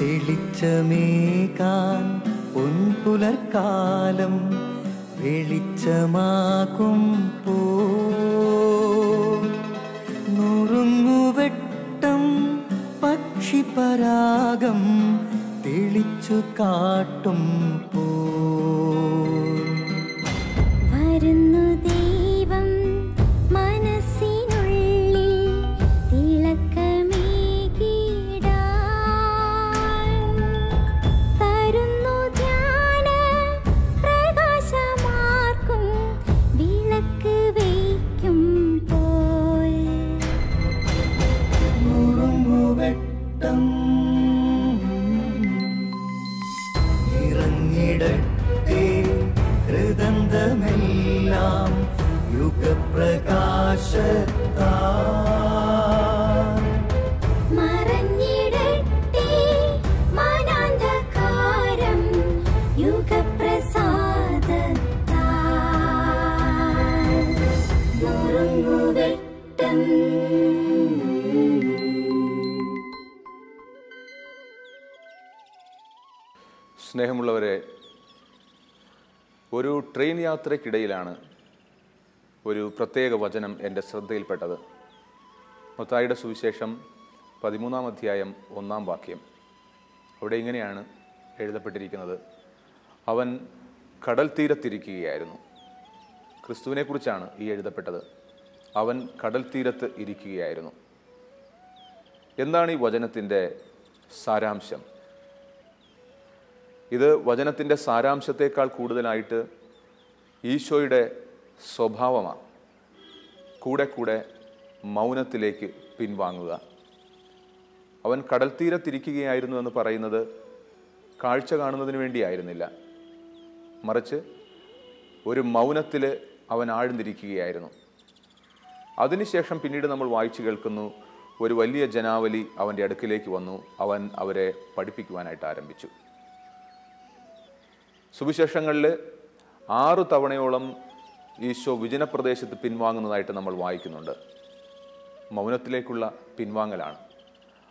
തെളിച്ചമേകാൻ പൊൻപുലർക്കാലം വെളിച്ചമാകുമ്പോ നുറുങ്ങുവെട്ടം പക്ഷിപരാഗം തെളിച്ചു കാട്ടുമ്പോ വരുന്നു ദൈവം മനസ്സിനുള്ളിൽ തിളക്കമേകിടാൻ തരുന്നു ധ്യാന പ്രകാശമാർക്കും വിളക്ക് വയ്ക്കുമ്പോൾ നുറുങ്ങുവെട്ടം ഇറങ്ങിടട്ടെ ഹൃദന്തമെല്ലാം യുഗപ്രകാശത്താൽ മറഞ്ഞിടട്ടെ മനാന്ധകാരം യുഗപ്രസാദത്താൽ നുറുങ്ങുവെട്ടം. സ്നേഹമുള്ളവരെ, ഒരു ട്രെയിൻ യാത്രയ്ക്കിടയിലാണ് ഒരു പ്രത്യേക വചനം എൻ്റെ ശ്രദ്ധയിൽപ്പെട്ടത്. മത്തായിയുടെ സുവിശേഷം 13-ാം അധ്യായം 1-ാം വാക്യം. അവിടെ ഇങ്ങനെയാണ് എഴുതപ്പെട്ടിരിക്കുന്നത്: അവൻ കടൽ തീരത്തിരിക്കുകയായിരുന്നു. ക്രിസ്തുവിനെക്കുറിച്ചാണ് ഈ എഴുതപ്പെട്ടത്. അവൻ കടൽ തീരത്ത് ഇരിക്കുകയായിരുന്നു. എന്താണ് ഈ വചനത്തിൻ്റെ സാരാംശം? ഇത് വചനത്തിൻ്റെ സാരാംശത്തേക്കാൾ കൂടുതലായിട്ട് ഈശോയുടെ സ്വഭാവമാണ്. കൂടെ കൂടെ മൗനത്തിലേക്ക് പിൻവാങ്ങുക. അവൻ കടൽ തീരത്തിരിക്കുകയായിരുന്നു എന്ന് പറയുന്നത് കാഴ്ച കാണുന്നതിന് വേണ്ടിയായിരുന്നില്ല, മറിച്ച് ഒരു മൗനത്തിൽ അവൻ ആഴ്ന്നിരിക്കുകയായിരുന്നു. അതിനുശേഷം പിന്നീട് നമ്മൾ വായിച്ചു കേൾക്കുന്നു, ഒരു വലിയ ജനാവലി അവൻ്റെ അടുക്കിലേക്ക് വന്നു. അവൻ അവരെ പഠിപ്പിക്കുവാനായിട്ട് ആരംഭിച്ചു. സുവിശേഷങ്ങളിൽ 6 തവണയോളം ഈശോ വിജനപ്രദേശത്ത് പിൻവാങ്ങുന്നതായിട്ട് നമ്മൾ വായിക്കുന്നുണ്ട്. മൗനത്തിലേക്കുള്ള പിൻവാങ്ങലാണ്.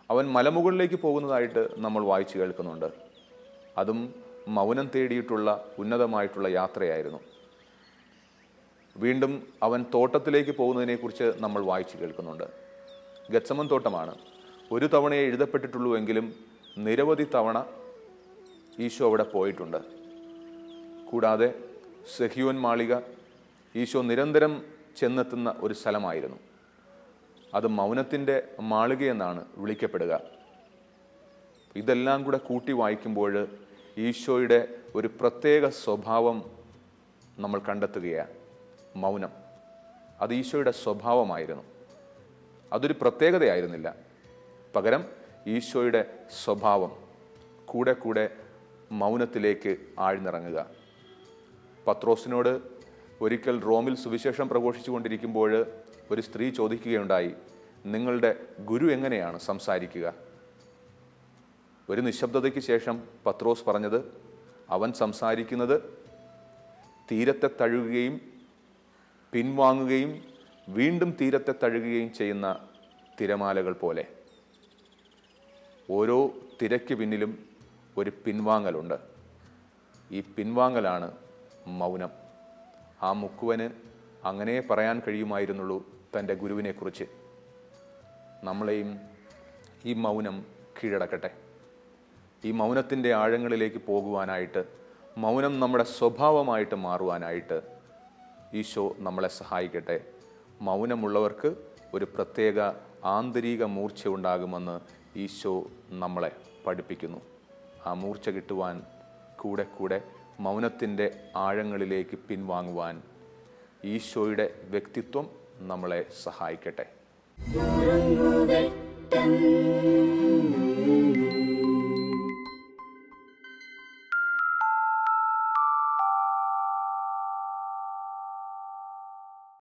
അവൻ മലമുകളിലേക്ക് പോകുന്നതായിട്ട് നമ്മൾ വായിച്ചു കേൾക്കുന്നുണ്ട്. അതും മൗനം തേടിയിട്ടുള്ള ഉന്നതമായിട്ടുള്ള യാത്രയായിരുന്നു. വീണ്ടും അവൻ തോട്ടത്തിലേക്ക് പോകുന്നതിനെക്കുറിച്ച് നമ്മൾ വായിച്ചു കേൾക്കുന്നുണ്ട്. ഗത്സമൻ തോട്ടമാണ്. ഒരു തവണയെ എഴുതപ്പെട്ടിട്ടുള്ളൂ എങ്കിലും നിരവധി തവണ ഈശോ അവിടെ പോയിട്ടുണ്ട്. കൂടാതെ സെഹിയോൻ മാളിക ഈശോ നിരന്തരം ചെന്നെത്തുന്ന ഒരു സ്ഥലമായിരുന്നു. അത് മൗനത്തിൻ്റെ മാളികയെന്നാണ് വിളിക്കപ്പെടുക. ഇതെല്ലാം കൂടെ കൂട്ടി വായിക്കുമ്പോൾ ഈശോയുടെ ഒരു പ്രത്യേക സ്വഭാവം നമ്മൾ കണ്ടെത്തുകയാണ്. മൗനം അത് ഈശോയുടെ സ്വഭാവമായിരുന്നു. അതൊരു പ്രത്യേകതയായിരുന്നില്ല. പകരം ഈശോയുടെ സ്വഭാവം കൂടെ കൂടെ മൗനത്തിലേക്ക് ആഴ്ന്നിറങ്ങുക. പത്രോസിനോട് ഒരിക്കൽ റോമിൽ സുവിശേഷം പ്രഘോഷിച്ചു കൊണ്ടിരിക്കുമ്പോൾ ഒരു സ്ത്രീ ചോദിക്കുകയുണ്ടായി, നിങ്ങളുടെ ഗുരു എങ്ങനെയാണ് സംസാരിക്കുക? ഒരു നിശബ്ദതയ്ക്ക് ശേഷം പത്രോസ് പറഞ്ഞത്, അവൻ സംസാരിക്കുന്നത് തീരത്തെ തഴുകുകയും പിൻവാങ്ങുകയും വീണ്ടും തീരത്തെ തഴുകുകയും ചെയ്യുന്ന തിരമാലകൾ പോലെ. ഓരോ തിരയ്ക്ക് പിന്നിലും ഒരു പിൻവാങ്ങലുണ്ട്. ഈ പിൻവാങ്ങലാണ് മൗനം. ആ മുക്കുവന് അങ്ങനെ പറയാൻ കഴിയുമായിരുന്നുള്ളൂ തൻ്റെ ഗുരുവിനെക്കുറിച്ച്. നമ്മളെയും ഈ മൗനം കീഴടക്കട്ടെ. ഈ മൗനത്തിൻ്റെ ആഴങ്ങളിലേക്ക് പോകുവാനായിട്ട്, മൗനം നമ്മുടെ സ്വഭാവമായിട്ട് മാറുവാനായിട്ട് ഈശോ നമ്മളെ സഹായിക്കട്ടെ. മൗനമുള്ളവർക്ക് ഒരു പ്രത്യേക ആന്തരിക മൂർച്ച ഉണ്ടാകുമെന്ന് ഈശോ നമ്മളെ പഠിപ്പിക്കുന്നു. ആ മൂർച്ച കിട്ടുവാൻ കൂടെ കൂടെ മൗനത്തിൻ്റെ ആഴങ്ങളിലേക്ക് പിൻവാങ്ങുവാൻ ഈശോയുടെ വ്യക്തിത്വം നമ്മളെ സഹായിക്കട്ടെ.